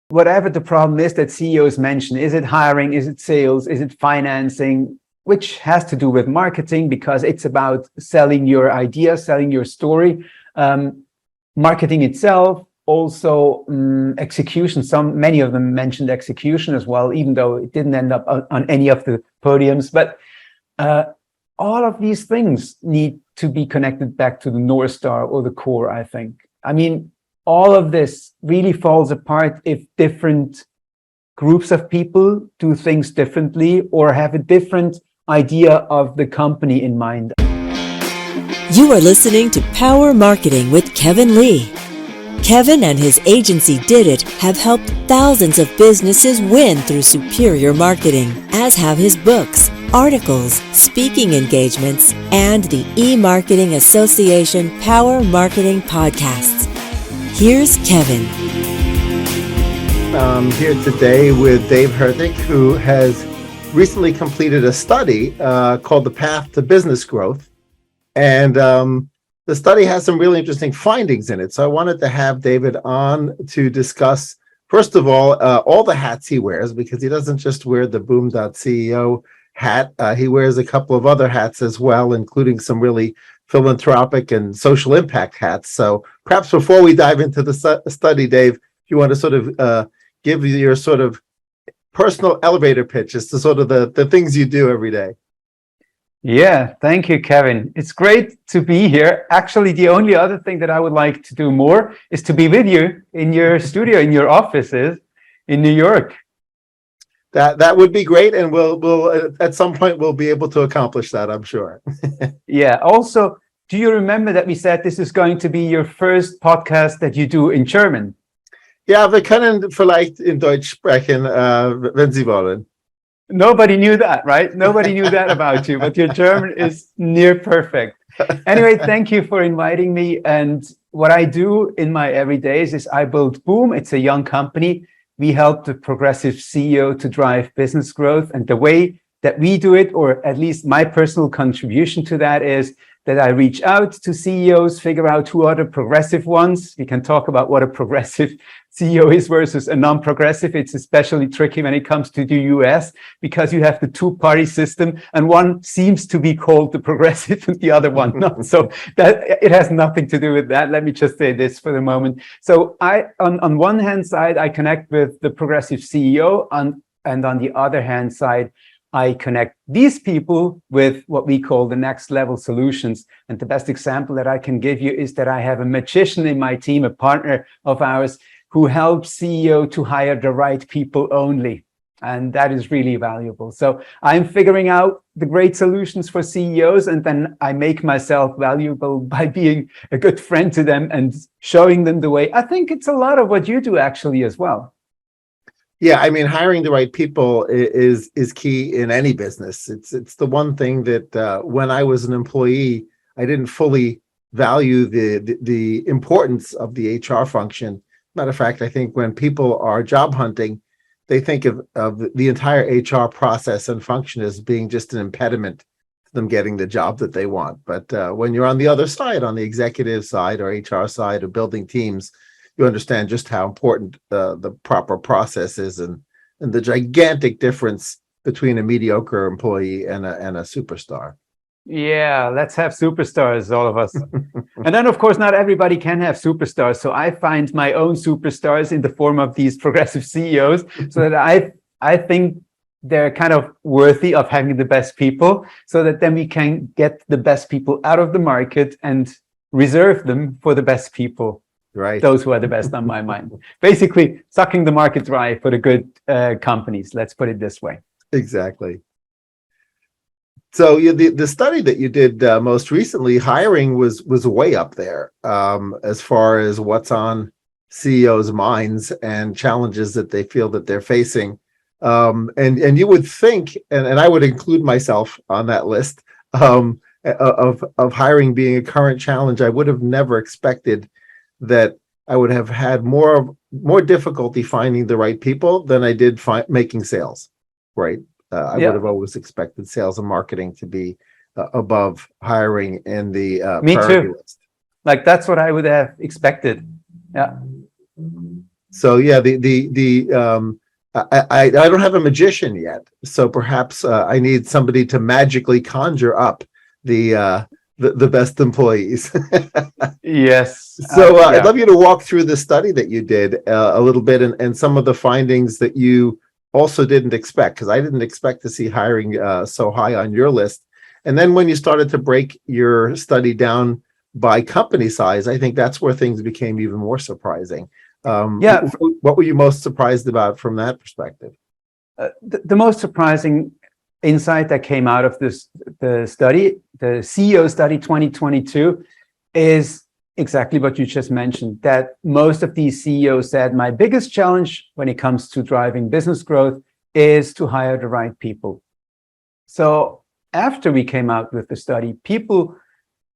whatever the problem is that CEOs mention, is it hiring, is it sales, is it financing, which has to do with marketing because it's about selling your idea, selling your story, marketing itself, also execution. Many of them mentioned execution as well, even though it didn't end up on any of the podiums. But all of these things need to be connected back to the North Star or the core, I think. I mean, all of this really falls apart if different groups of people do things differently or have a different idea of the company in mind. You are listening to Power Marketing with Kevin Lee. Kevin and his agency Did It have helped thousands of businesses win through superior marketing, as have his books, articles, speaking engagements, and the E-Marketing Association Power Marketing podcasts. Here's Kevin. I'm here today with Dave Hertig, who has recently completed a study called The Path to Business Growth. And the study has some really interesting findings in it. So I wanted to have David on to discuss, first of all the hats he wears, because he doesn't just wear the Boom.CEO hat. He wears a couple of other hats as well, including some really philanthropic and social impact hats. So perhaps before we dive into the study, Dave, if you want to sort of give your sort of personal elevator pitch as to sort of the things you do every day. Yeah, thank you, Kevin. It's great to be here. Actually, the only other thing that I would like to do more is to be with you in your studio, in your offices in New York. That would be great, and we'll at some point we'll be able to accomplish that, I'm sure. Yeah. Also, do you remember that we said this is going to be your first podcast that you do in German? Ja, wir können vielleicht in Deutsch sprechen, wenn Sie wollen. Nobody knew that, right? Nobody knew that about you, but your German is near perfect. Anyway, thank you for inviting me. And what I do in my everydays is I build Boom. It's a young company. We help the progressive CEO to drive business growth. And the way that we do it, or at least my personal contribution to that, is that I reach out to CEOs, figure out who are the progressive ones. We can talk about what a progressive CEO is versus a non-progressive. It's especially tricky when it comes to the US because you have the two-party system and one seems to be called the progressive and the other one not. So that it has nothing to do with that. Let me just say this for the moment. So on one hand side, I connect with the progressive CEO, and on the other hand side, I connect these people with what we call the next level solutions. And the best example that I can give you is that I have a magician in my team, a partner of ours, who helps CEO to hire the right people only. And that is really valuable. So I'm figuring out the great solutions for CEOs, and then I make myself valuable by being a good friend to them and showing them the way. I think it's a lot of what you do actually as well. Yeah, I mean, hiring the right people is key in any business. It's the one thing that when I was an employee, I didn't fully value the importance of the HR function. Matter of fact, I think when people are job hunting, they think of the entire HR process and function as being just an impediment to them getting the job that they want. But when you're on the other side, on the executive side or HR side of building teams, you understand just how important the proper process is and the gigantic difference between a mediocre employee and a superstar. Yeah, let's have superstars, all of us. And then, of course, not everybody can have superstars. So I find my own superstars in the form of these progressive CEOs, so that I think they're kind of worthy of having the best people, so that then we can get the best people out of the market and reserve them for the best people. Right. Those who are the best on my mind. Basically, sucking the market dry for the good companies. Let's put it this way. Exactly. So the study that you did most recently, hiring was way up there as far as what's on CEOs' minds and challenges that they feel that they're facing. And you would think, and I would include myself on that list of hiring being a current challenge. I would have never expected that I would have had more difficulty finding the right people than I did making sales, right? I would have always expected sales and marketing to be above hiring in the Me priority too. list. Like, that's what I would have expected. Yeah. So yeah, I don't have a magician yet, so perhaps I need somebody to magically conjure up the best employees. Yes. So I'd Yeah. love you to walk through the study that you did a little bit, and some of the findings that you also didn't expect, because I didn't expect to see hiring so high on your list. And then when you started to break your study down by company size, I think that's where things became even more surprising. Yeah. What were you most surprised about from that perspective? The most surprising insight that came out of the study, the CEO study 2022, is exactly what you just mentioned, that most of these CEOs said, my biggest challenge when it comes to driving business growth is to hire the right people. So after we came out with the study, people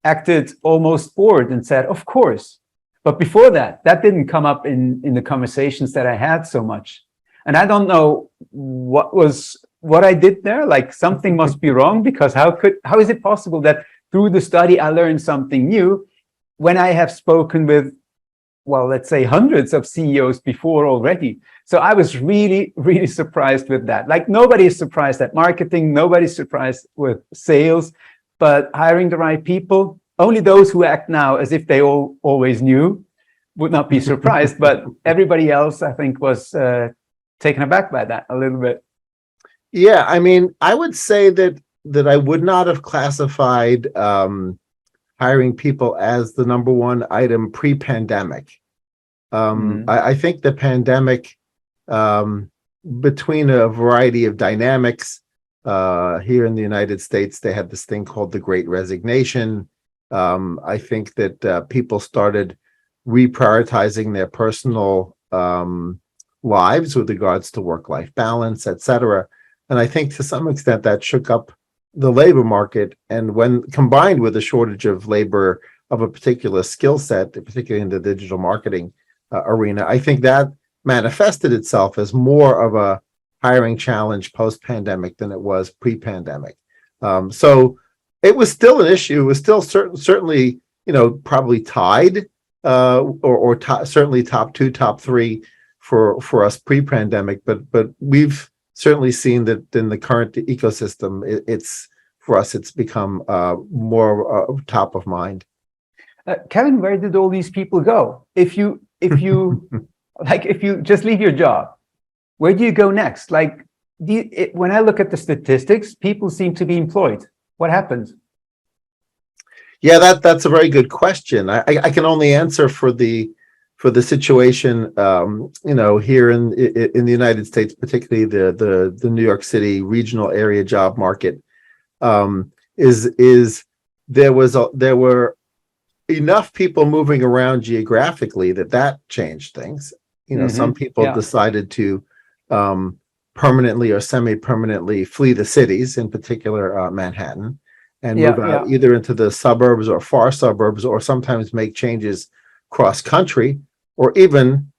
acted almost bored and said, of course. But before that didn't come up in the conversations that I had so much. And I don't know what I did there. Like, something must be wrong, because how is it possible that through the study I learned something new when I have spoken with, well, let's say hundreds of CEOs before already. So I was really, really surprised with that. Like, nobody is surprised at marketing, nobody's surprised with sales, but hiring the right people, only those who act now as if they always knew would not be surprised. But everybody else, I think, was taken aback by that a little bit. Yeah, I mean, I would say that I would not have classified hiring people as the number one item pre-pandemic. I think the pandemic, between a variety of dynamics, here in the United States, they had this thing called the Great Resignation. I think that people started reprioritizing their personal lives with regards to work-life balance, et cetera. And I think to some extent that shook up the labor market. And when combined with a shortage of labor of a particular skill set, particularly in the digital marketing arena, I think that manifested itself as more of a hiring challenge post-pandemic than it was pre-pandemic. So it was still an issue. It was still certainly, probably tied certainly top two, top three for us pre-pandemic. But we've certainly seen that in the current ecosystem, it's become more top of mind. Kevin, where did all these people go? If you if you just leave your job, where do you go next? Like, when I look at the statistics, people seem to be employed. What happens? Yeah, that's a very good question. I can only answer for the situation, here in the United States, particularly the New York City regional area job market. There were enough people moving around geographically that changed things. Some people decided to permanently or semi-permanently flee the cities, in particular Manhattan, and move out either into the suburbs or far suburbs, or sometimes make changes cross country, or even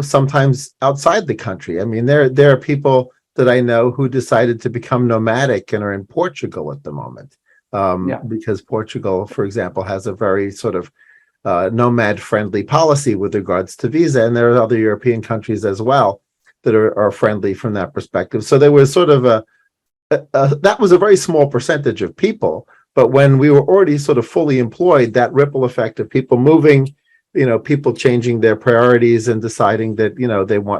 sometimes outside the country. I mean, there are people that I know who decided to become nomadic and are in Portugal at the moment, because Portugal, for example, has a very sort of nomad-friendly policy with regards to visa, and there are other European countries as well that are friendly from that perspective. So there was sort of that was a very small percentage of people, but when we were already sort of fully employed, that ripple effect of people moving, people changing their priorities and deciding that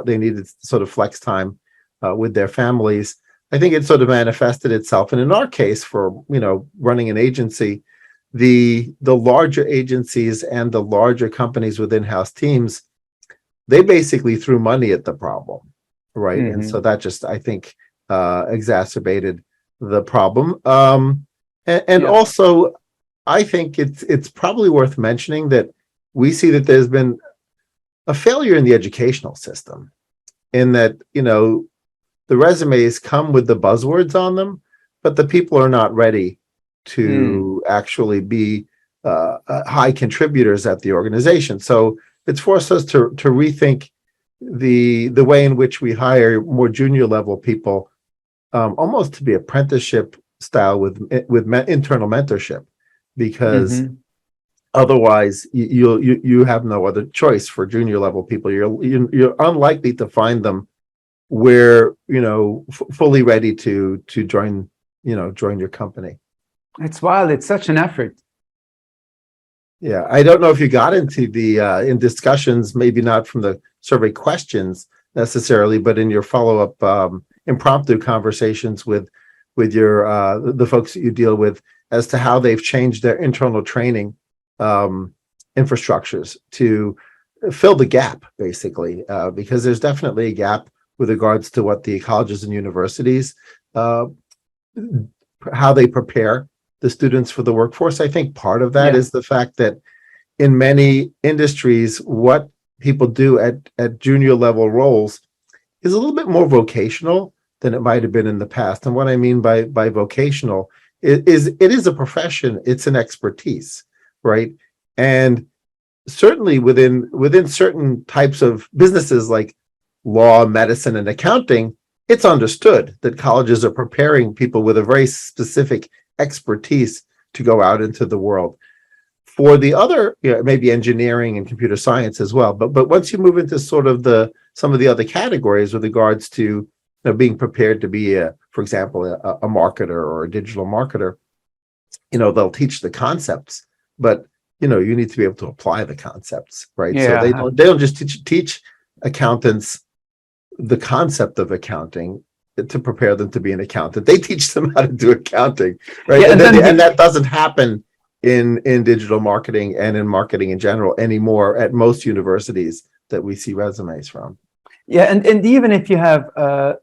they needed sort of flex time with their families, I think it sort of manifested itself. And in our case, for running an agency, the larger agencies and the larger companies with in-house teams, they basically threw money at the problem, right? Mm-hmm. And so that just, I think, exacerbated the problem. Also, I think it's probably worth mentioning that we see that there's been a failure in the educational system, in that the resumes come with the buzzwords on them, but the people are not ready to actually be high contributors at the organization. So it's forced us to rethink the way in which we hire more junior level people, almost to be apprenticeship style with internal mentorship, because Otherwise, you have no other choice for junior level people. You're unlikely to find them where fully ready to join your company. It's wild. It's such an effort. Yeah, I don't know if you got into the in discussions, maybe not from the survey questions necessarily, but in your follow-up impromptu conversations with your the folks that you deal with, as to how they've changed their internal training infrastructures to fill the gap, basically, because there's definitely a gap with regards to what the colleges and universities, how they prepare the students for the workforce. I think part of that is the fact that in many industries, what people do at junior level roles is a little bit more vocational than it might have been in the past. And what I mean by vocational is it is a profession, it's an expertise, right? And certainly within certain types of businesses like law, medicine, and accounting, it's understood that colleges are preparing people with a very specific expertise to go out into the world. For the other, maybe engineering and computer science as well, but once you move into sort of some of the other categories with regards to being prepared to be for example, a marketer or a digital marketer, they'll teach the concepts, but you need to be able to apply the concepts, right? Yeah. So they don't just teach accountants the concept of accounting to prepare them to be an accountant. They teach them how to do accounting, right? Yeah, and that doesn't happen in digital marketing and in marketing in general anymore at most universities that we see resumes from. Yeah, and even if you have a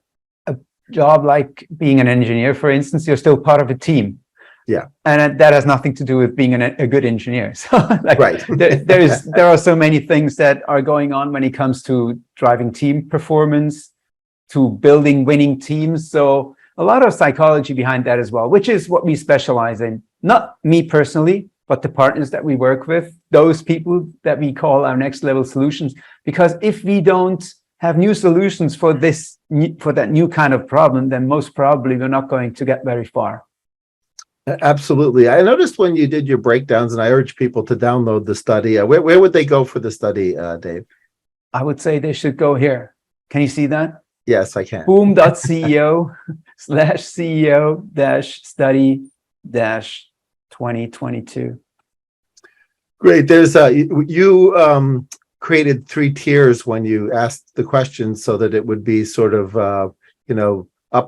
job like being an engineer, for instance, you're still part of a team. Yeah, and that has nothing to do with being a good engineer. So, right. there are so many things that are going on when it comes to driving team performance, to building winning teams. So a lot of psychology behind that as well, which is what we specialize in. Not me personally, but the partners that we work with, those people that we call our next level solutions. Because if we don't have new solutions for that new kind of problem, then most probably we're not going to get very far. Absolutely. I noticed when you did your breakdowns, and I urge people to download the study. Where would they go for the study, Dave? I would say they should go here. Can you see that? Yes, I can. boom.co/CEO-study-2022. Great. There's you created 3 tiers when you asked the questions, so that it would be sort of up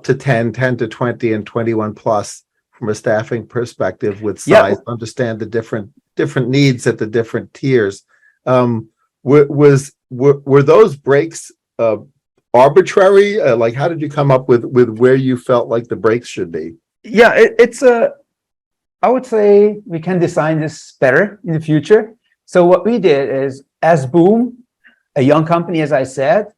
to 10 to 20, and 21 plus from a staffing perspective with size. Understand the different needs at the different tiers. Were those breaks arbitrary? Like, how did you come up with where you felt like the breaks should be? Yeah, I would say we can design this better in the future. So what we did is, as Boom, a young company, as I said,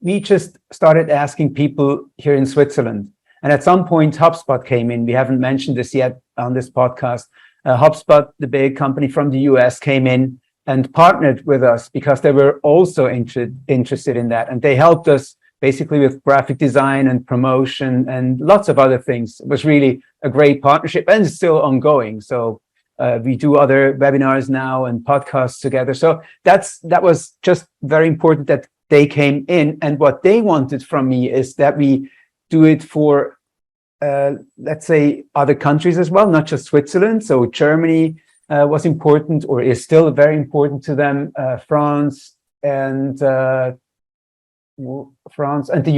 we just started asking people here in Switzerland. And at some point, Hubspot came in. We haven't mentioned this yet on this podcast. Hubspot, the big company from the US, came in and partnered with us because they were also interested in that. And they helped us basically with graphic design and promotion and lots of other things. It was really a great partnership, and it's still ongoing. So we do other webinars now and podcasts together. So that was just very important that they came in. And what they wanted from me is that we do it for, let's say, other countries as well, not just Switzerland. So Germany was important, or is still very important to them, France and the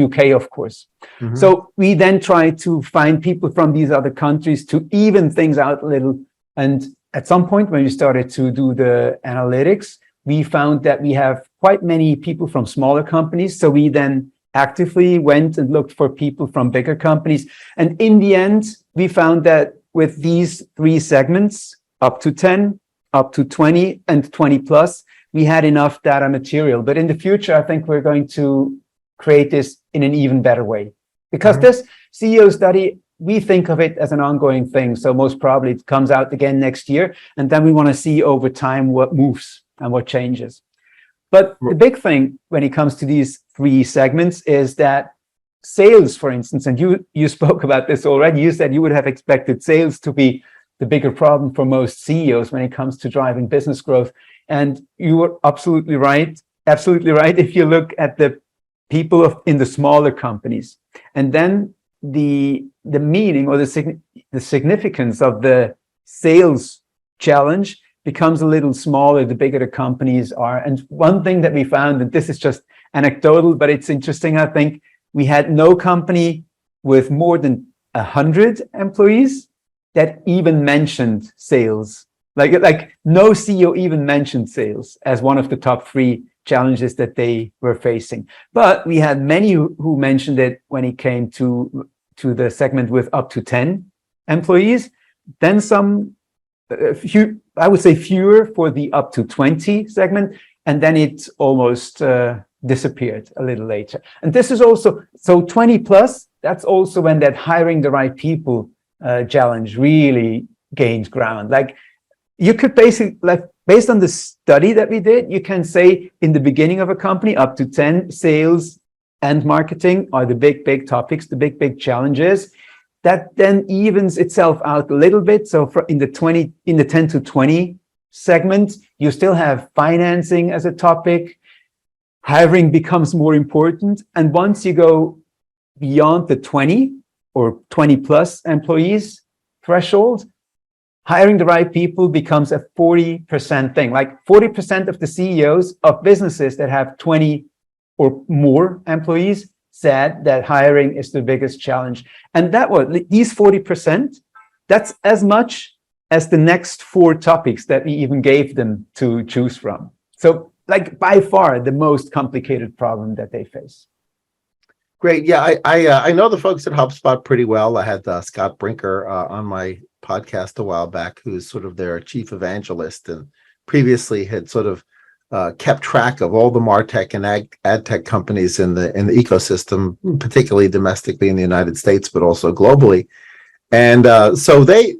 UK, of course. Mm-hmm. So we then try to find people from these other countries to even things out a little. And at some point, when we started to do the analytics, we found that we have quite many people from smaller companies. So we then actively went and looked for people from bigger companies. And in the end, we found that with these 3 segments, up to 10, up to 20, and 20 plus, we had enough data material. But in the future, I think we're going to create this in an even better way. Because this CEO study, we think of it as an ongoing thing. So most probably it comes out again next year. And then we want to see over time what moves and what changes. But the big thing when it comes to these 3 segments is that sales, for instance, and you spoke about this already, you said you would have expected sales to be the bigger problem for most CEOs when it comes to driving business growth. And you were absolutely right. Absolutely right. If you look at the people in the smaller companies, and then the meaning or the significance of the sales challenge becomes a little smaller the bigger the companies are. And one thing that we found, and this is just anecdotal, but it's interesting, I think, we had no company with more than 100 employees that even mentioned sales. Like no CEO even mentioned sales as one of the top 3 challenges that they were facing. But we had many who mentioned it when it came to the segment with up to 10 employees. Then few, I would say fewer for the up to 20 segment. And then it almost disappeared a little later. And this is also, so 20 plus, that's also when that hiring the right people challenge really gained ground. Like you could basically, like based on the study that we did, you can say in the beginning of a company, up to 10, sales and marketing are the big topics, the big challenges. That then evens itself out a little bit. So in the 10 to 20 segment, you still have financing as a topic. Hiring becomes more important. And once you go beyond the 20 or 20 plus employees threshold, hiring the right people becomes a 40% thing. Like 40% of the CEOs of businesses that have 20 or more employees said that hiring is the biggest challenge. And these 40%, that's as much as the next 4 topics that we even gave them to choose from. So like by far the most complicated problem that they face. Great. Yeah, I know the folks at HubSpot pretty well. I had Scott Brinker on my podcast a while back, who's sort of their chief evangelist and previously had sort of kept track of all the MarTech and ad tech companies in the ecosystem, particularly domestically in the United States, but also globally. And so they,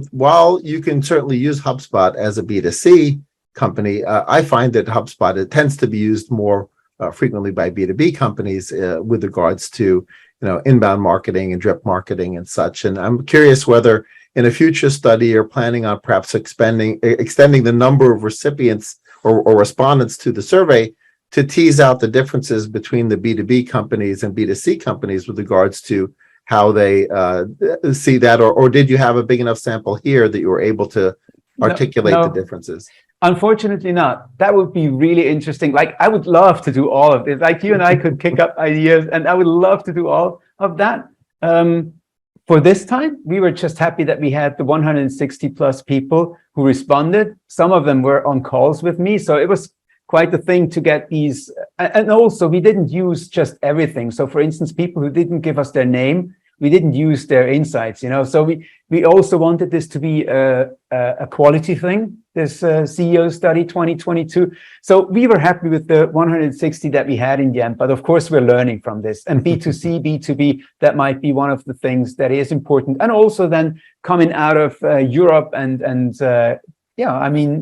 while you can certainly use HubSpot as a B2C company, I find that HubSpot, it tends to be used more frequently by B2B companies with regards to inbound marketing and drip marketing and such. And I'm curious whether in a future study you're planning on perhaps extending the number of recipients or respondents to the survey to tease out the differences between the B2B companies and B2C companies with regards to how they see that, or did you have a big enough sample here that you were able to articulate the differences? Unfortunately not. That would be really interesting. Like I would love to do all of it. Like you and I could kick up ideas and I would love to do all of that. For this time, we were just happy that we had the 160 plus people who responded. Some of them were on calls with me. So it was quite a thing to get these. And also we didn't use just everything. So for instance, people who didn't give us their name, we didn't use their insights, So we also wanted this to be a quality thing, this CEO study 2022. So we were happy with the 160 that we had in the end, but of course we're learning from this. And B2C, B2B, that might be one of the things that is important. And also then coming out of Europe and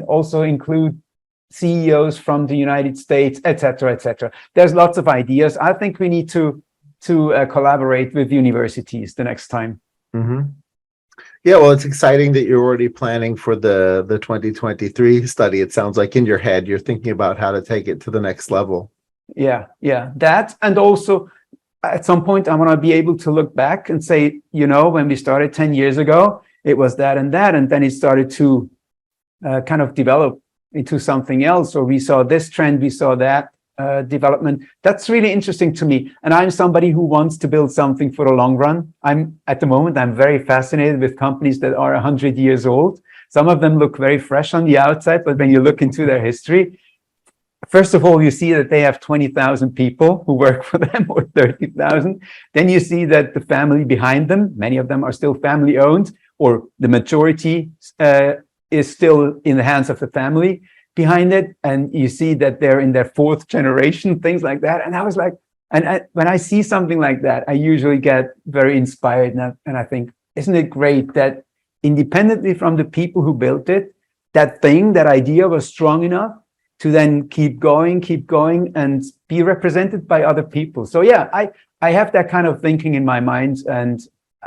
also include CEOs from the United States, et cetera, et cetera. There's lots of ideas. I think we need to collaborate with universities the next time. Mm-hmm. Yeah, well, it's exciting that you're already planning for the 2023 study. It sounds like in your head, you're thinking about how to take it to the next level. Yeah, that. And also at some point, I want to be able to look back and say, when we started 10 years ago, it was that and that. And then it started to kind of develop into something else. Or we saw this trend, we saw that development. That's really interesting to me. And I'm somebody who wants to build something for the long run. At the moment, I'm very fascinated with companies that are 100 years old. Some of them look very fresh on the outside, but when you look into their history, first of all, you see that they have 20,000 people who work for them, or 30,000. Then you see that the family behind them, many of them are still family owned, or the majority is still in the hands of the family behind it, and you see that they're in their 4th generation, things like that. And I was like, when I see something like that, I usually get very inspired, and I think, isn't it great that independently from the people who built it, that idea was strong enough to then keep going, and be represented by other people. So yeah, I have that kind of thinking in my mind, and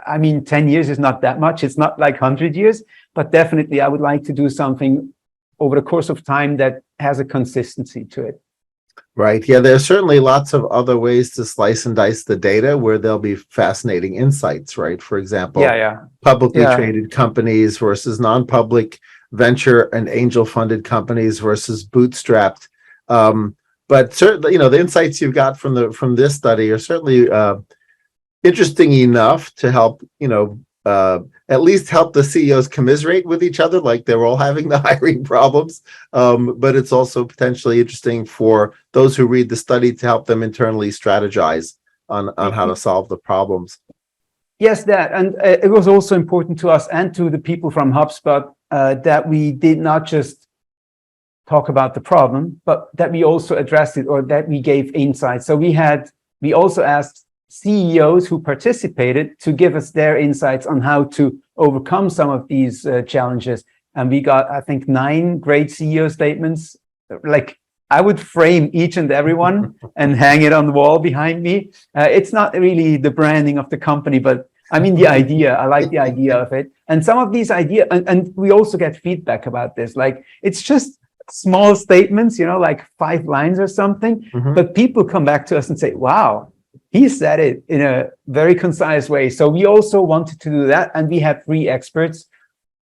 I mean, 10 years is not that much. It's not like 100 years, but definitely I would like to do something over the course of time that has a consistency to it. Right. Yeah, there's certainly lots of other ways to slice and dice the data where there'll be fascinating insights, right? For example, publicly traded companies versus non-public venture and angel funded companies versus bootstrapped. But certainly, the insights you've got from this study are certainly interesting enough to help, at least help the CEOs commiserate with each other, like they're all having the hiring problems. But it's also potentially interesting for those who read the study to help them internally strategize on how to solve the problems. Yes, and it was also important to us and to the people from HubSpot that we did not just talk about the problem, but that we also addressed it, or that we gave insights. So we also asked CEOs who participated to give us their insights on how to overcome some of these challenges. And we got, I think, 9 great CEO statements. Like, I would frame each and every one and hang it on the wall behind me. It's not really the branding of the company, but I mean, the idea, I like the idea of it. And some of these ideas, and we also get feedback about this, like, it's just small statements, like 5 lines or something, but people come back to us and say, wow, he said it in a very concise way. So we also wanted to do that. And we had 3 experts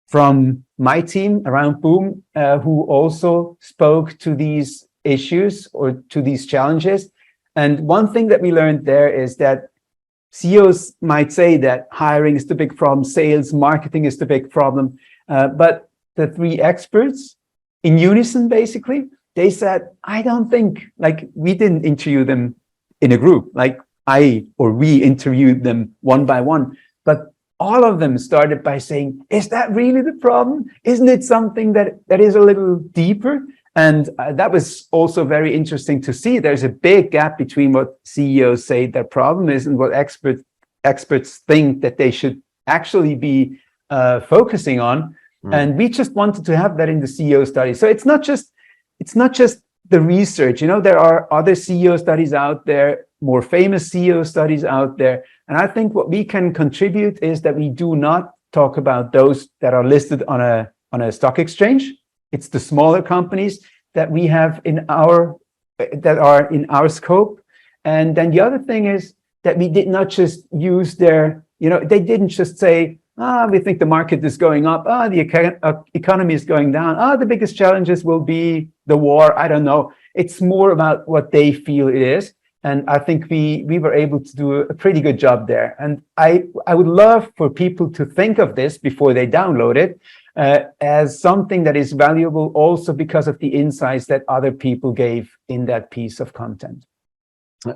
from my team around Boom who also spoke to these issues or to these challenges. And one thing that we learned there is that CEOs might say that hiring is the big problem, sales, marketing is the big problem. But the 3 experts in unison, basically, they said, I don't think, like, we didn't interview them in a group, like we interviewed them one by one, but all of them started by saying, is that really the problem? Isn't it something that is a little deeper? And that was also very interesting to see. There's a big gap between what CEOs say their problem is and what experts think that they should actually be focusing on. And we just wanted to have that in the CEO study. So it's not just the research. There are other CEO studies out there, more famous CEO studies out there. And I think what we can contribute is that we do not talk about those that are listed on a stock exchange. It's the smaller companies that we have that are in our scope. And then the other thing is that we did not just use they didn't just say, we think the market is going up. The economy is going down. The biggest challenges will be the war. I don't know. It's more about what they feel it is. And I think we were able to do a pretty good job there. And I would love for people to think of this before they download it as something that is valuable also because of the insights that other people gave in that piece of content.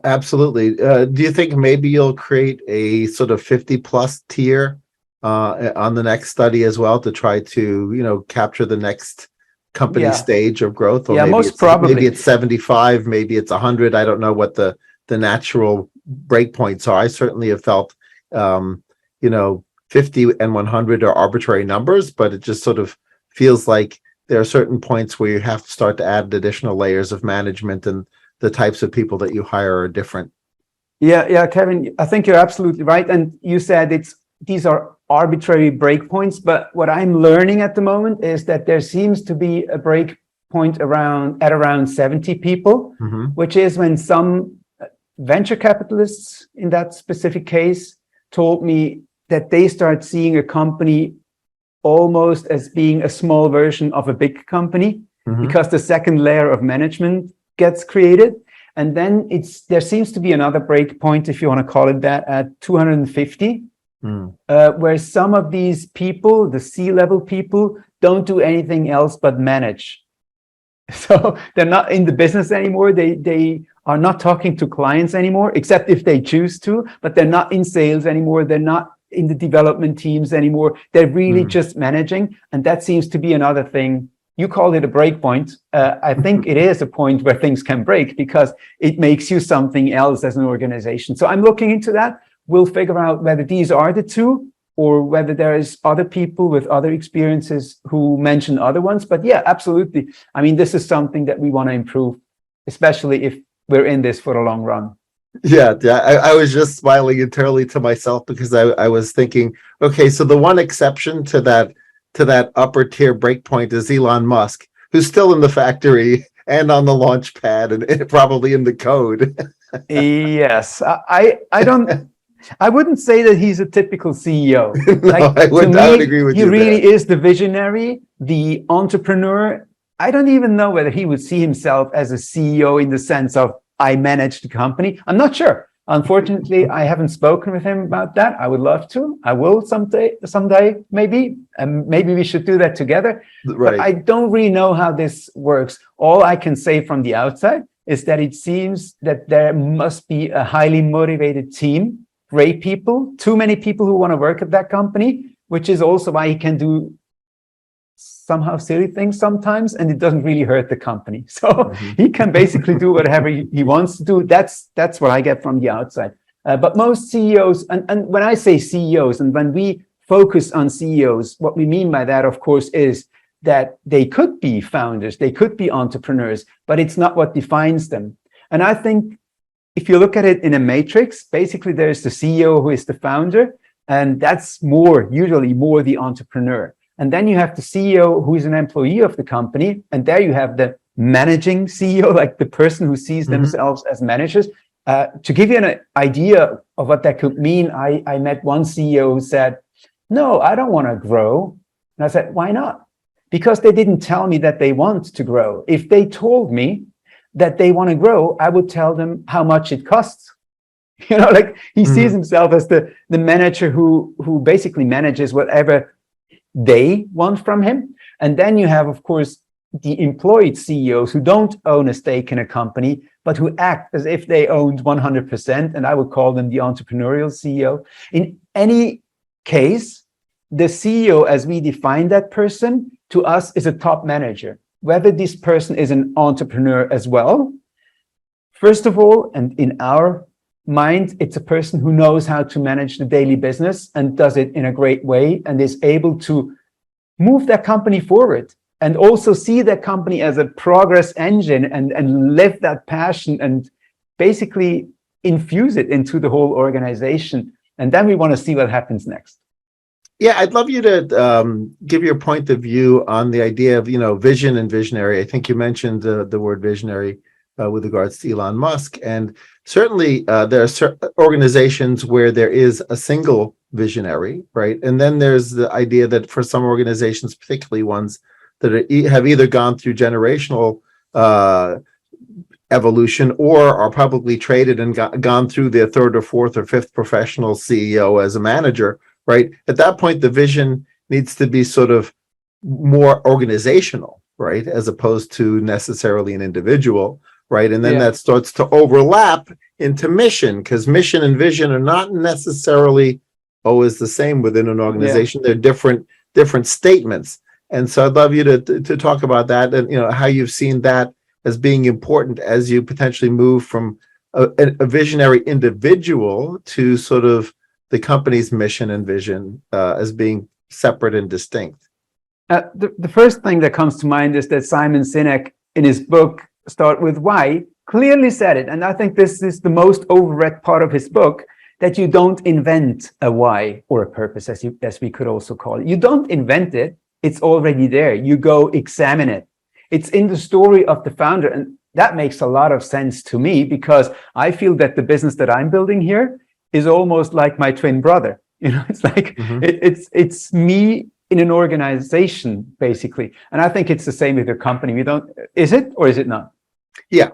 Absolutely. Do you think maybe you'll create a sort of 50+ tier on the next study as well to try to, capture the next company stage of growth? Or most probably. Maybe it's 75, maybe it's 100. I don't know what the natural breakpoints are. I certainly have felt, 50 and 100 are arbitrary numbers, but it just sort of feels like there are certain points where you have to start to add additional layers of management, and the types of people that you hire are different. Yeah, Kevin, I think you're absolutely right. And you said these are arbitrary breakpoints, but what I'm learning at the moment is that there seems to be a break point at around 70 people, which is when some venture capitalists in that specific case told me that they start seeing a company almost as being a small version of a big company, because the second layer of management gets created. And then there seems to be another break point, if you want to call it that, at 250. Where some of these people, the C-level people, don't do anything else but manage. So they're not in the business anymore. They are not talking to clients anymore, except if they choose to, but they're not in sales anymore. They're not in the development teams anymore. They're really just managing. And that seems to be another thing. You call it a break point. I think it is a point where things can break because it makes you something else as an organization. So I'm looking into that. We'll figure out whether these are the two or whether there is other people with other experiences who mention other ones. But yeah, absolutely. I mean, this is something that we want to improve, especially if we're in this for a long run. Yeah. I was just smiling internally to myself because I was thinking, okay, so the one exception to that upper tier breakpoint is Elon Musk, who's still in the factory and on the launch pad and probably in the code. Yes, I wouldn't say that he's a typical CEO. No, Like to I would me, agree with he you really there. is the visionary, the entrepreneur. I don't even know whether he would see himself as a CEO in the sense of I manage the company. I'm not sure. Unfortunately, I haven't spoken with him about that. I would love to. I will someday, maybe. And maybe we should do that together. But Right. I don't really know how this works. All I can say from the outside is that it seems that there must be a highly motivated team, great people, too many people who want to work at that company, which is also why he can do somehow silly things sometimes, and it doesn't really hurt the company. So Mhm. he can basically do whatever he wants to do. That's what I get from the outside. But most CEOs, and when I say CEOs, and when we focus on CEOs, what we mean by that, of course, is that they could be founders, they could be entrepreneurs, but it's not what defines them. And I think if you look at it in a matrix, basically there's the CEO who is the founder, and that's usually more the entrepreneur. And then you have the CEO who is an employee of the company, and there you have the managing CEO, like the person who sees themselves as managers. To give you an idea of what that could mean, I met one CEO who said, "No, I don't want to grow." And I said, "Why not?" Because they didn't tell me that they want to grow. If they told me that they want to grow, I would tell them how much it costs. Like he sees Mhm. himself as the manager who basically manages whatever they want from him. And then you have, of course, the employed CEOs who don't own a stake in a company, but who act as if they owned 100%. And I would call them the entrepreneurial CEO. In any case, the CEO, as we define that person, to us is a top manager. Whether this person is an entrepreneur as well, first of all, and in our mind, it's a person who knows how to manage the daily business and does it in a great way and is able to move that company forward and also see that company as a progress engine and live that passion and basically infuse it into the whole organization. And then we want to see what happens next. Yeah, I'd love you to give your point of view on the idea of, vision and visionary. I think you mentioned the word visionary with regards to Elon Musk. And certainly there are organizations where there is a single visionary, right? And then there's the idea that for some organizations, particularly ones that have either gone through generational evolution or are publicly traded and gone through their third or fourth or fifth professional CEO as a manager, right? At that point, the vision needs to be sort of more organizational, right? As opposed to necessarily an individual, right? And then Yeah. that starts to overlap into mission, because mission and vision are not necessarily always the same within an organization. They're different statements. And so I'd love you to talk about that and how you've seen that as being important as you potentially move from a visionary individual to sort of the company's mission and vision as being separate and distinct. The first thing that comes to mind is that Simon Sinek, in his book Start With Why, clearly said it, and I think this is the most overread part of his book, that you don't invent a why or a purpose, as we could also call it. You don't invent it, it's already there. You go examine it. It's in the story of the founder, and that makes a lot of sense to me because I feel that the business that I'm building here is almost like my twin brother. It's like it's me in an organization, basically. And I think it's the same with your company. Is it or is it not? Yeah.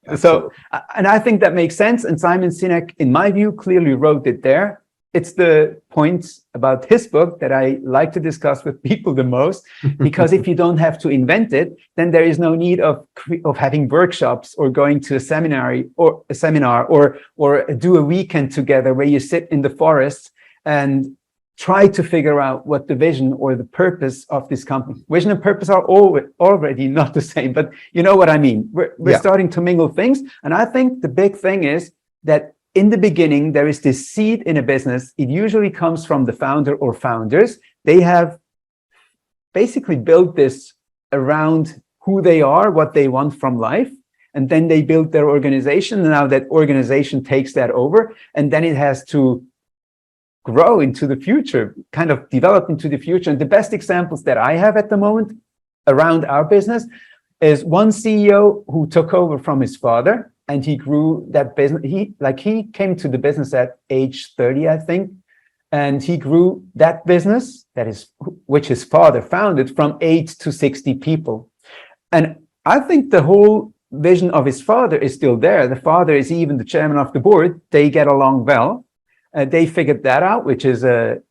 Absolutely. So, and I think that makes sense. And Simon Sinek, in my view, clearly wrote it there. It's the points about his book that I like to discuss with people the most, because if you don't have to invent it, then there is no need of having workshops or going to a seminar or do a weekend together where you sit in the forest and try to figure out what the vision or the purpose of this company. Vision and purpose are already not the same, but you know what I mean. We're starting to mingle things. And I think the big thing is that in the beginning, there is this seed in a business. It usually comes from the founder or founders. They have basically built this around who they are, what they want from life. and then they build their organization. And now that organization takes that over, and then it has to grow into the future, kind of develop into the future. And the best examples that I have at the moment around our business is one CEO who took over from his father, and he grew that business. He came to the business at age 30, I think, and he grew that business, which his father founded, from 8 to 60 people. And I think the whole vision of his father is still there. The father is even the chairman of the board. They get along well. They figured that out, which is a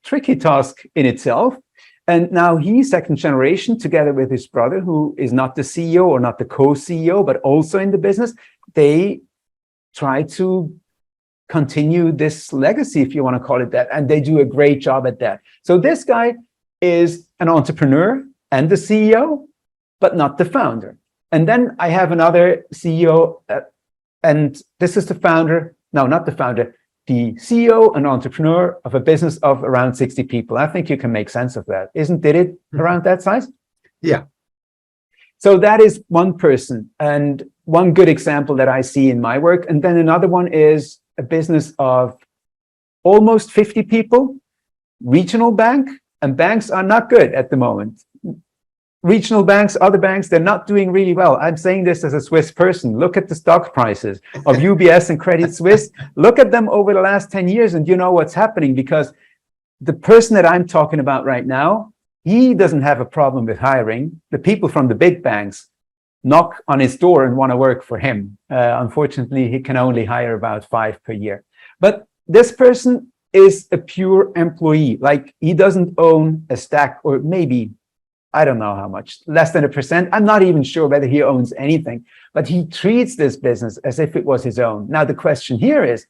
tricky task in itself. And now he's second generation, together with his brother, who is not the CEO or not the co-CEO, but also in the business. They try to continue this legacy, if you want to call it that, and they do a great job at that. So this guy is an entrepreneur and the CEO, but not the founder. And then I have another CEO, and this is the founder. No, not the founder. The CEO and entrepreneur of a business of around 60 people. I think you can make sense of that. Did it around that size? Yeah. So that is one person, and one good example that I see in my work. And then another one is a business of almost 50 people, regional bank, and banks are not good at the moment. Regional banks, other banks, they're not doing really well. I'm saying this as a Swiss person. Look at the stock prices of UBS and Credit Suisse. Look at them over the last 10 years, and you know what's happening, because the person that I'm talking about right now, he doesn't have a problem with hiring. The people from the big banks knock on his door and want to work for him. Unfortunately, he can only hire about 5 per year. But this person is a pure employee. Like, he doesn't own a stack, or maybe, I don't know how much, less than 1%. I'm not even sure whether he owns anything, but he treats this business as if it was his own. Now, the question here is,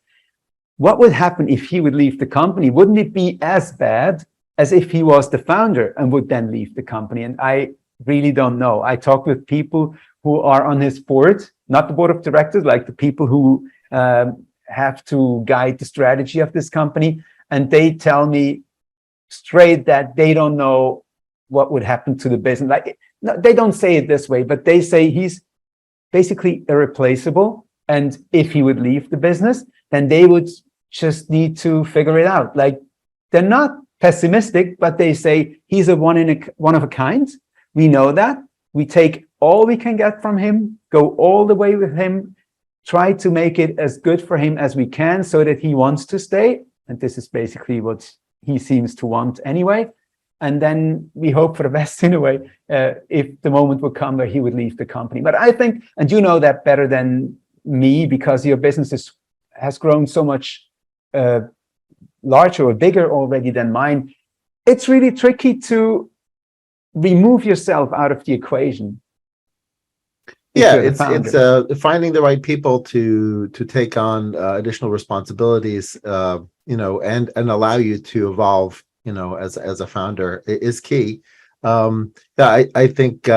what would happen if he would leave the company? Wouldn't it be as bad as if he was the founder and would then leave the company? And I really don't know. I talked with people who are on his board, not the board of directors, like the people who have to guide the strategy of this company. And they tell me straight that they don't know what would happen to the business. Like, no, they don't say it this way, but they say he's basically irreplaceable. And if he would leave the business, then they would just need to figure it out. Like, they're not pessimistic, but they say he's a one of a kind. We know that. We take all we can get from him, go all the way with him, try to make it as good for him as we can so that he wants to stay. And this is basically what he seems to want anyway. And then we hope for the best in a way, if the moment would come where he would leave the company. But I think, and you know that better than me, because your business has grown so much larger or bigger already than mine, it's really tricky to remove yourself out of the equation. Yeah, it's finding the right people to take on additional responsibilities, and allow you to evolve, as a founder is key. I think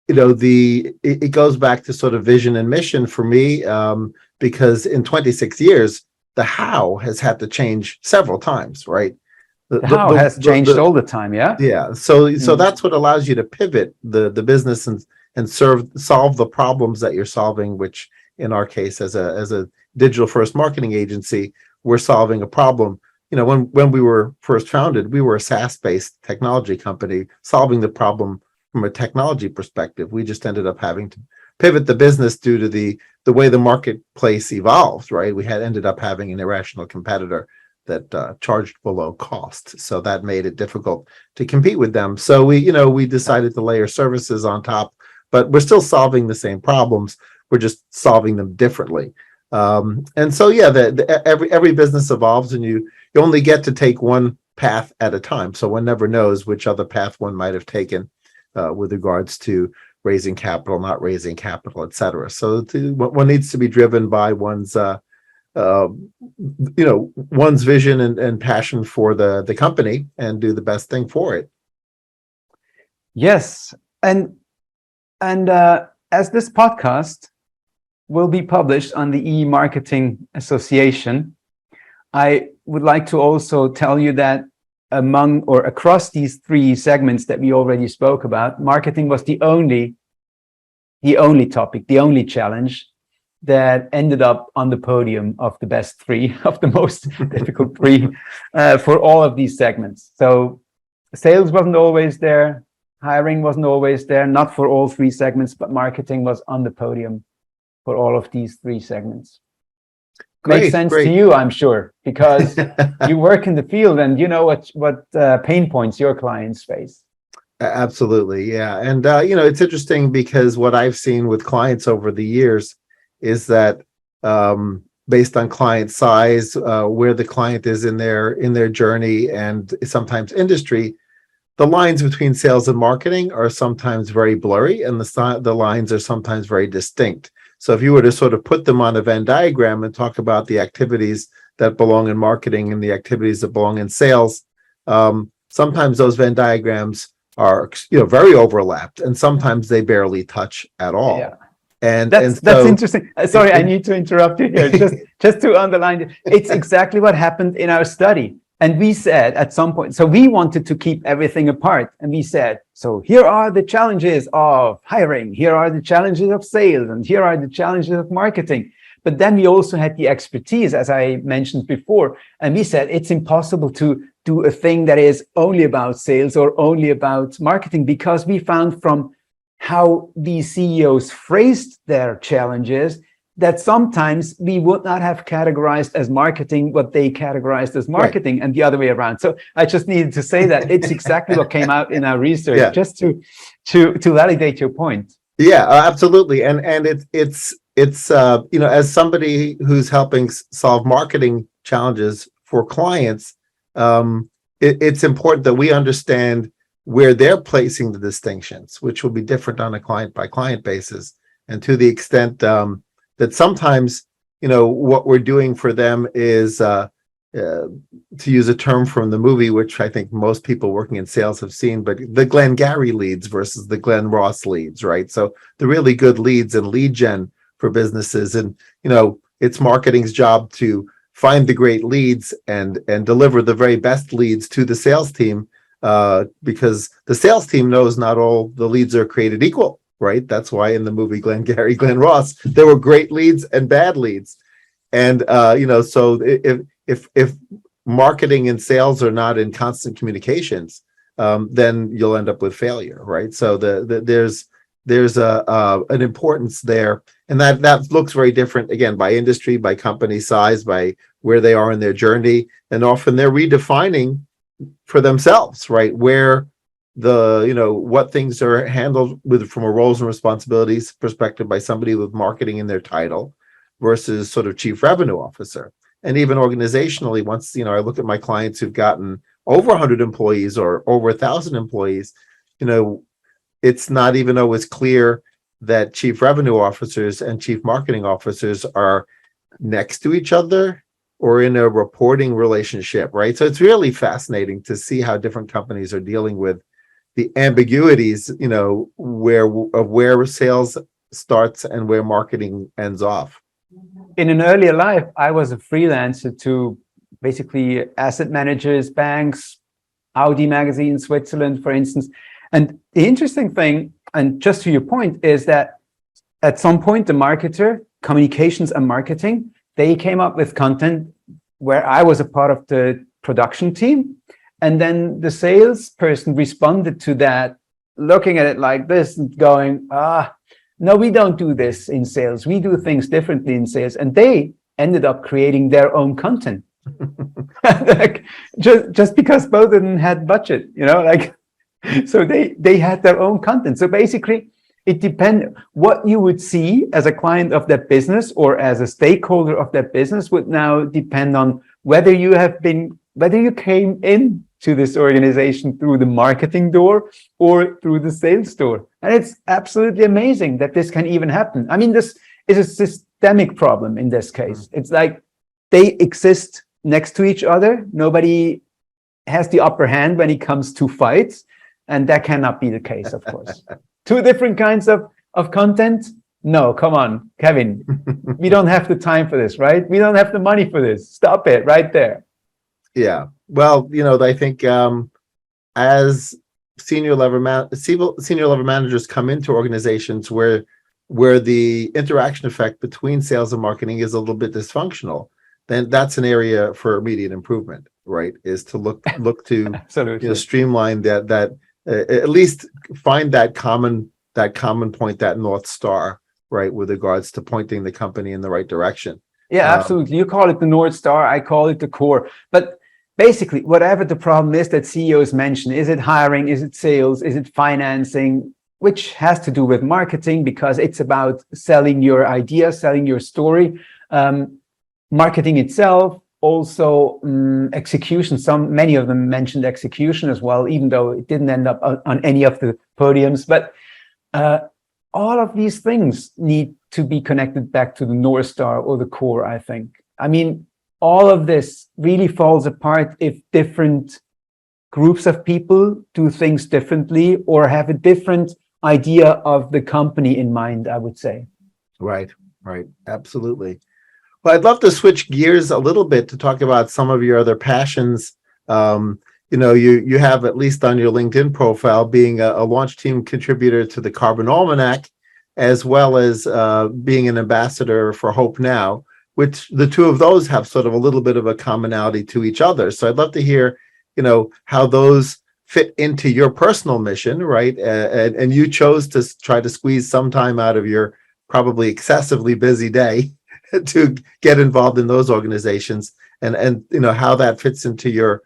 it goes back to sort of vision and mission for me, because in 26 years the how has had to change several times, right? The how has changed all the time, yeah. Yeah, so that's what allows you to pivot the business and solve the problems that you're solving, which in our case, as a digital first marketing agency, we're solving a problem. When we were first founded, we were a SaaS-based technology company solving the problem from a technology perspective. We just ended up having to pivot the business due to the way the marketplace evolved, right? We had ended up having an irrational competitor that charged below cost. So that made it difficult to compete with them. So we decided to layer services on top, but we're still solving the same problems. We're just solving them differently. And so, every business evolves, and you only get to take one path at a time. So one never knows which other path one might have taken with regards to raising capital, not raising capital, et cetera. So one needs to be driven by one's vision and passion for the company and do the best thing for it. Yes. And as this podcast will be published on the E-Marketing Association, I would like to also tell you that among or across these 3 segments that we already spoke about, marketing was the only the only topic, the only challenge that ended up on the podium of the best three, of the most difficult three for all of these segments. So sales wasn't always there, hiring wasn't always there, not for all three segments, but marketing was on the podium for all of these three segments. Makes sense to you, I'm sure, because you work in the field and you know what pain points your clients face. Absolutely, yeah. And it's interesting because what I've seen with clients over the years is that based on client size, where the client is in their journey, and sometimes industry, the lines between sales and marketing are sometimes very blurry, and the lines are sometimes very distinct. So if you were to sort of put them on a Venn diagram and talk about the activities that belong in marketing and the activities that belong in sales, sometimes those Venn diagrams are very overlapped, and sometimes they barely touch at all. Yeah. And that's interesting. Sorry, I need to interrupt you here. Just to underline, it's exactly what happened in our study. And we said at some point, so we wanted to keep everything apart. And we said, so here are the challenges of hiring, here are the challenges of sales, and here are the challenges of marketing. But then we also had the expertise, as I mentioned before. And we said, it's impossible to do a thing that is only about sales or only about marketing, because we found from how these CEOs phrased their challenges that sometimes we would not have categorized as marketing what they categorized as marketing, right, and the other way around. So I just needed to say that it's exactly what came out in our research, just to validate your point. Yeah, absolutely. And it's as somebody who's helping solve marketing challenges for clients, it's important that we understand where they're placing the distinctions, which will be different on a client by client basis. And to the extent that sometimes, what we're doing for them is, to use a term from the movie, which I think most people working in sales have seen, but the Glengarry leads versus the Glen Ross leads, right? So the really good leads and lead gen for businesses. And, it's marketing's job to find the great leads and deliver the very best leads to the sales team, because the sales team knows not all the leads are created equal, right? That's why in the movie Glengarry Glen Ross, there were great leads and bad leads. And, so if marketing and sales are not in constant communications, then you'll end up with failure, right? So there's an importance there, and that looks very different, again, by industry, by company size, by where they are in their journey, and often they're redefining for themselves, right? Where what things are handled from a roles and responsibilities perspective by somebody with marketing in their title versus sort of chief revenue officer. And even organizationally, once, I look at my clients who've gotten over 100 employees or over 1,000 employees, it's not even always clear that chief revenue officers and chief marketing officers are next to each other or in a reporting relationship, right? So it's really fascinating to see how different companies are dealing with the ambiguities, where sales starts and where marketing ends off. In an earlier life, I was a freelancer to basically asset managers, banks, Audi magazine, Switzerland, for instance. And the interesting thing, and just to your point, is that at some point, the marketer, communications and marketing, they came up with content where I was a part of the production team. And then the salesperson responded to that, looking at it like this and going, no, we don't do this in sales. We do things differently in sales. And they ended up creating their own content. just because both of them had budget, so they had their own content. So basically, it depends what you would see as a client of that business or as a stakeholder of that business would now depend on whether you came in to this organization through the marketing door or through the sales door. And it's absolutely amazing that this can even happen. I mean, this is a systemic problem in this case. It's like they exist next to each other. Nobody has the upper hand when it comes to fights. And that cannot be the case, of course. Two different kinds of content? No, come on, Kevin. We don't have the time for this, right? We don't have the money for this. Stop it right there. Yeah. Well, I think as senior level managers come into organizations where where the interaction effect between sales and marketing is a little bit dysfunctional, then that's an area for immediate improvement, right? Is to look to Absolutely. streamline that at least find that common point, that North Star, right, with regards to pointing the company in the right direction. Yeah, absolutely. You call it the North Star, I call it the core. But basically, whatever the problem is that CEOs mention, is it hiring, is it sales, is it financing, which has to do with marketing because it's about selling your idea, selling your story. Marketing itself, also execution. Many of them mentioned execution as well, even though it didn't end up on any of the podiums. But all of these things need to be connected back to the North Star or the core, I think. I mean, all of this really falls apart if different groups of people do things differently or have a different idea of the company in mind, I would say. Right, absolutely. Well, I'd love to switch gears a little bit to talk about some of your other passions. You have, at least on your LinkedIn profile, being a launch team contributor to the Carbon Almanac, as well as being an ambassador for Hope Now, which the two of those have sort of a little bit of a commonality to each other. So I'd love to hear, how those fit into your personal mission, right? And you chose to try to squeeze some time out of your probably excessively busy day to get involved in those organizations, and how that fits into your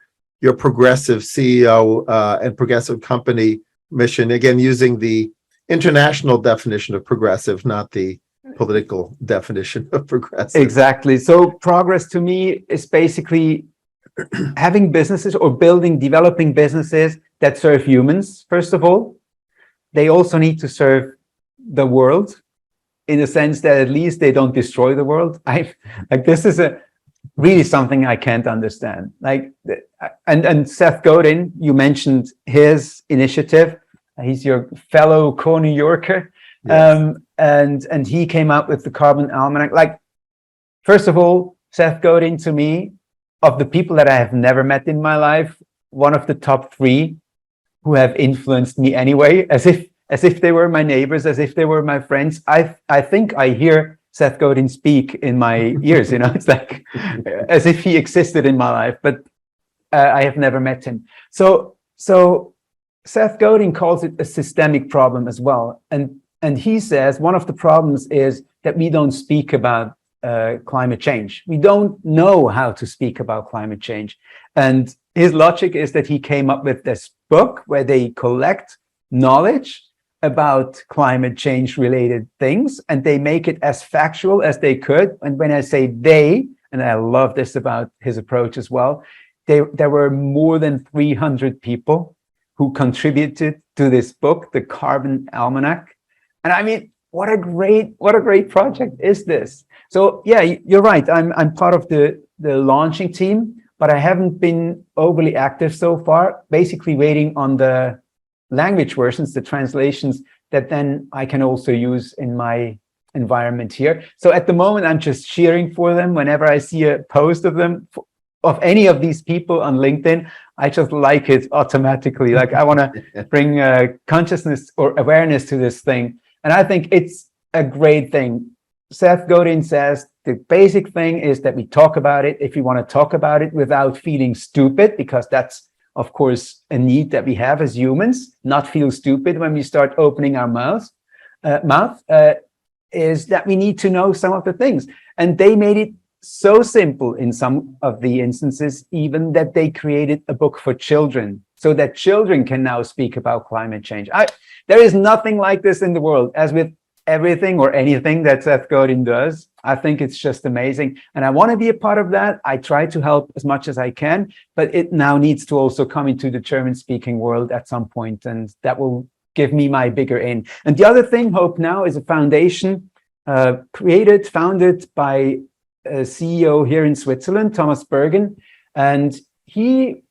progressive CEO and progressive company mission. Again, using the international definition of progressive, not the political definition of progressive. Exactly. So progress to me is basically having businesses or developing businesses that serve humans, first of all. They also need to serve the world in the sense that at least they don't destroy the world. This is really something I can't understand. And Seth Godin, you mentioned his initiative. He's your fellow co-New Yorker. Yes. And he came out with the Carbon Almanac. First of all, Seth Godin, to me, of the people that I have never met in my life, one of the top 3 who have influenced me anyway, as if they were my neighbors, as if they were my friends. I think I hear Seth Godin speak in my ears, it's like as if he existed in my life, but I have never met him. So Seth Godin calls it a systemic problem as well. And he says one of the problems is that we don't speak about climate change. We don't know how to speak about climate change. And his logic is that he came up with this book where they collect knowledge about climate change related things, and they make it as factual as they could. And when I say they, and I love this about his approach as well, there were more than 300 people who contributed to this book, the Carbon Almanac. And I mean, what a great project is this. So yeah, you're right. I'm part of the launching team, but I haven't been overly active so far, basically waiting on the language versions, the translations that then I can also use in my environment here. So at the moment, I'm just cheering for them. Whenever I see a post of them, of any of these people on LinkedIn, I just like it automatically. I want to bring consciousness or awareness to this thing. And I think it's a great thing. Seth Godin says the basic thing is that we talk about it if we want to talk about it without feeling stupid, because that's, of course, a need that we have as humans, not feel stupid when we start opening our mouth, is that we need to know some of the things. And they made it so simple in some of the instances, even that they created a book for children so that children can now speak about climate change. There is nothing like this in the world. As with everything or anything that Seth Godin does, I think it's just amazing. And I want to be a part of that. I try to help as much as I can, but it now needs to also come into the German-speaking world at some point, and that will give me my bigger in. And the other thing, Hope Now, is a foundation founded by a CEO here in Switzerland, Thomas Bergen, and he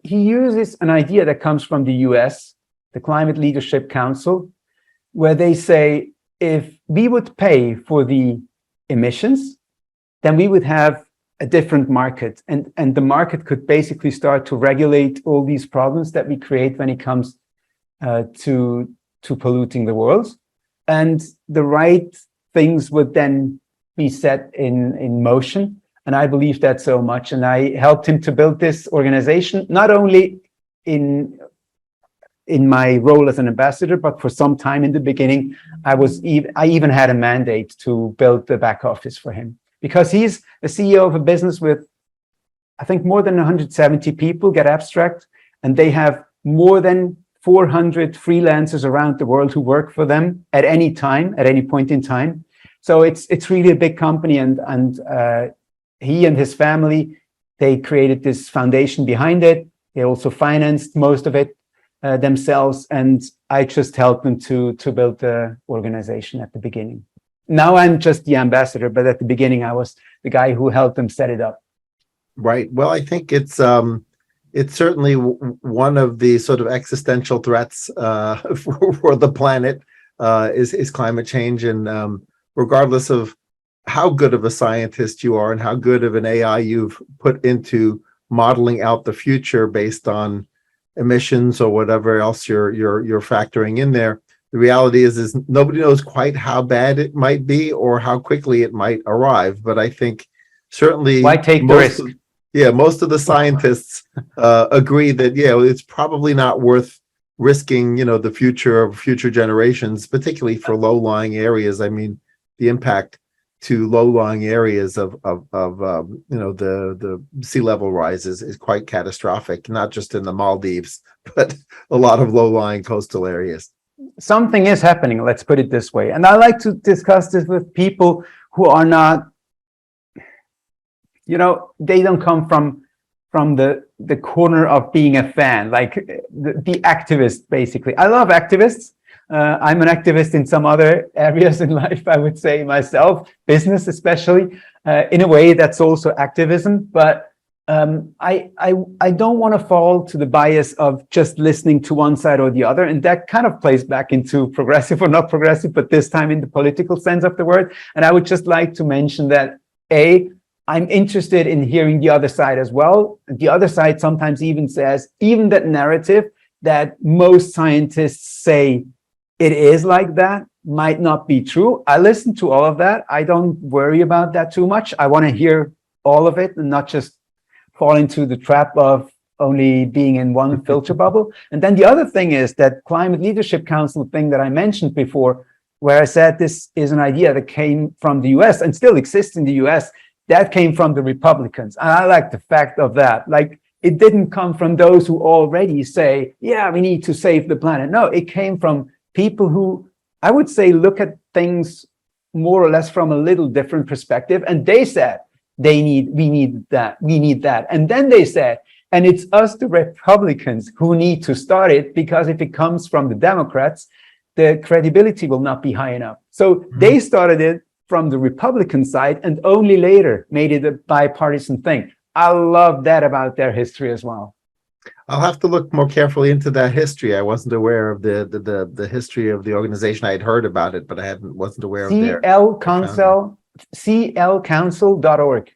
uses an idea that comes from the US, the Climate Leadership Council, where they say, if we would pay for the emissions, then we would have a different market. And the market could basically start to regulate all these problems that we create when it comes to polluting the world. and the right things would then be set in motion. And I believe that so much. And I helped him to build this organization, not only in my role as an ambassador, but for some time in the beginning, I even had a mandate to build the back office for him, because he's a CEO of a business with, I think, more than 170 people, get abstract, and they have more than 400 freelancers around the world who work for them at any time, at any point in time. So it's really a big company, and he and his family, they created this foundation behind it. They also financed most of it themselves, and I just helped them to build the organization at the beginning. Now I'm just the ambassador, but at the beginning I was the guy who helped them set it up. Right. Well, I think it's certainly one of the sort of existential threats for the planet is climate change, and regardless of how good of a scientist you are and how good of an AI you've put into modeling out the future based on emissions or whatever else you're factoring in there, the reality is nobody knows quite how bad it might be or how quickly it might arrive. But I think certainly why take the risk? Most of the scientists agree that it's probably not worth risking the future of future generations, particularly for low-lying areas. I mean, the impact to low-lying areas of the sea level rise is quite catastrophic, not just in the Maldives, but a lot of low-lying coastal areas. Something is happening, let's put it this way. And I like to discuss this with people who are not, they don't come from the corner of being a fan, like the activist, basically. I love activists. I'm an activist in some other areas in life, I would say myself, business especially, in a way that's also activism. But I don't want to fall to the bias of just listening to one side or the other. And that kind of plays back into progressive or not progressive, but this time in the political sense of the word. And I would just like to mention that, I'm interested in hearing the other side as well. The other side sometimes even says, even that narrative that most scientists say it is like that might not be true. I listen to all of that. I don't worry about that too much. I want to hear all of it and not just fall into the trap of only being in one filter bubble. And then the other thing is that Climate Leadership Council thing that I mentioned before, where I said this is an idea that came from the US and still exists in the US, that came from the Republicans. And I like the fact of that. Like, it didn't come from those who already say, yeah, we need to save the planet. No, it came from people who, I would say, look at things more or less from a little different perspective. And they said, we need that. And then they said, and it's us, the Republicans, who need to start it, because if it comes from the Democrats, the credibility will not be high enough. So they started it from the Republican side and only later made it a bipartisan thing. I love that about their history as well. I'll have to look more carefully into that history. I wasn't aware of the history of the organization. I had heard about it, but I wasn't aware of their CLCouncil.org.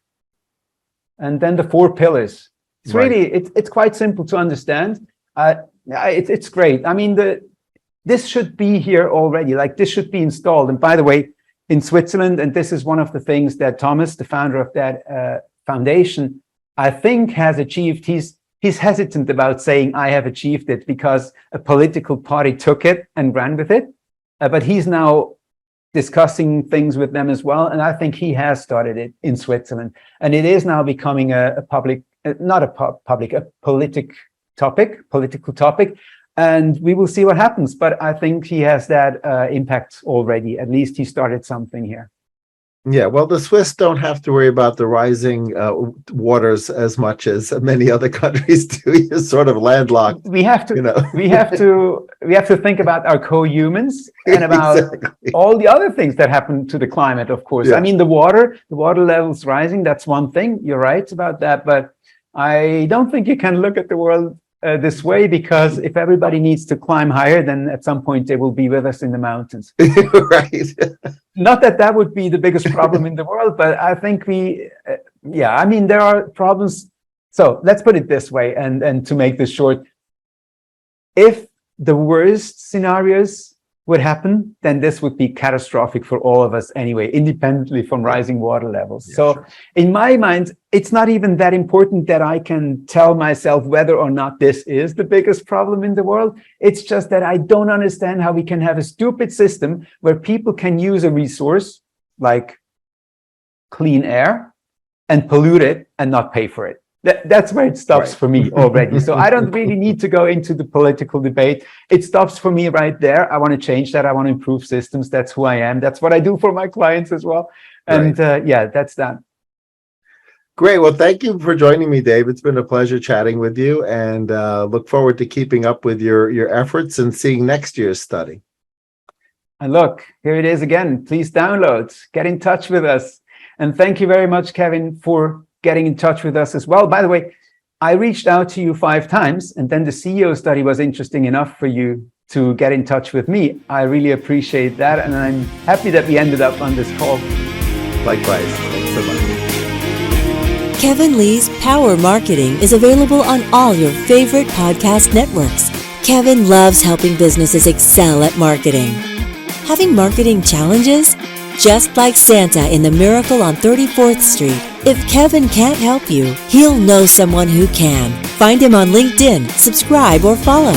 And then the 4 pillars. It's really, it's quite simple to understand. It's great. I mean, this should be here already. Like, this should be installed. And by the way, in Switzerland, and this is one of the things that Thomas, the founder of that foundation, I think has achieved. He's hesitant about saying I have achieved it because a political party took it and ran with it. But he's now discussing things with them as well. And I think he has started it in Switzerland. And it is now becoming a political topic. And we will see what happens. But I think he has that impact already. At least he started something here. Yeah, well, the Swiss don't have to worry about the rising waters as much as many other countries do. You're sort of landlocked. We have to, we have to think about our co-humans and about all the other things that happen to the climate. Of course, I mean the water levels rising. That's one thing. You're right about that, but I don't think you can look at the world this way, because if everybody needs to climb higher, then at some point they will be with us in the mountains. Right. Not that that would be the biggest problem in the world, but I think I mean, there are problems. So let's put it this way, and to make this short, if the worst scenarios would happen, then this would be catastrophic for all of us anyway, independently from rising water levels. Yeah, so sure. in my mind, it's not even that important that I can tell myself whether or not this is the biggest problem in the world. It's just that I don't understand how we can have a stupid system where people can use a resource like clean air and pollute it and not pay for it. That's where it stops Right. for me already. So I don't really need to go into the political debate. It stops for me right there. I want to change that. I want to improve systems. That's who I am. That's what I do for my clients as well. And yeah, that's that. Great. Well, thank you for joining me, Dave. It's been a pleasure chatting with you, and look forward to keeping up with your efforts and seeing next year's study. And look, here it is again. Please download, get in touch with us. And thank you very much, Kevin, for getting in touch with us as well. By the way, I reached out to you 5 times, and then the CEO study was interesting enough for you to get in touch with me. I really appreciate that, and I'm happy that we ended up on this call. Likewise. Thanks so much. Kevin Lee's Power Marketing is available on all your favorite podcast networks. Kevin loves helping businesses excel at marketing. Having marketing challenges? Just like Santa in The Miracle on 34th Street, if Kevin can't help you, he'll know someone who can. Find him on LinkedIn, subscribe, or follow.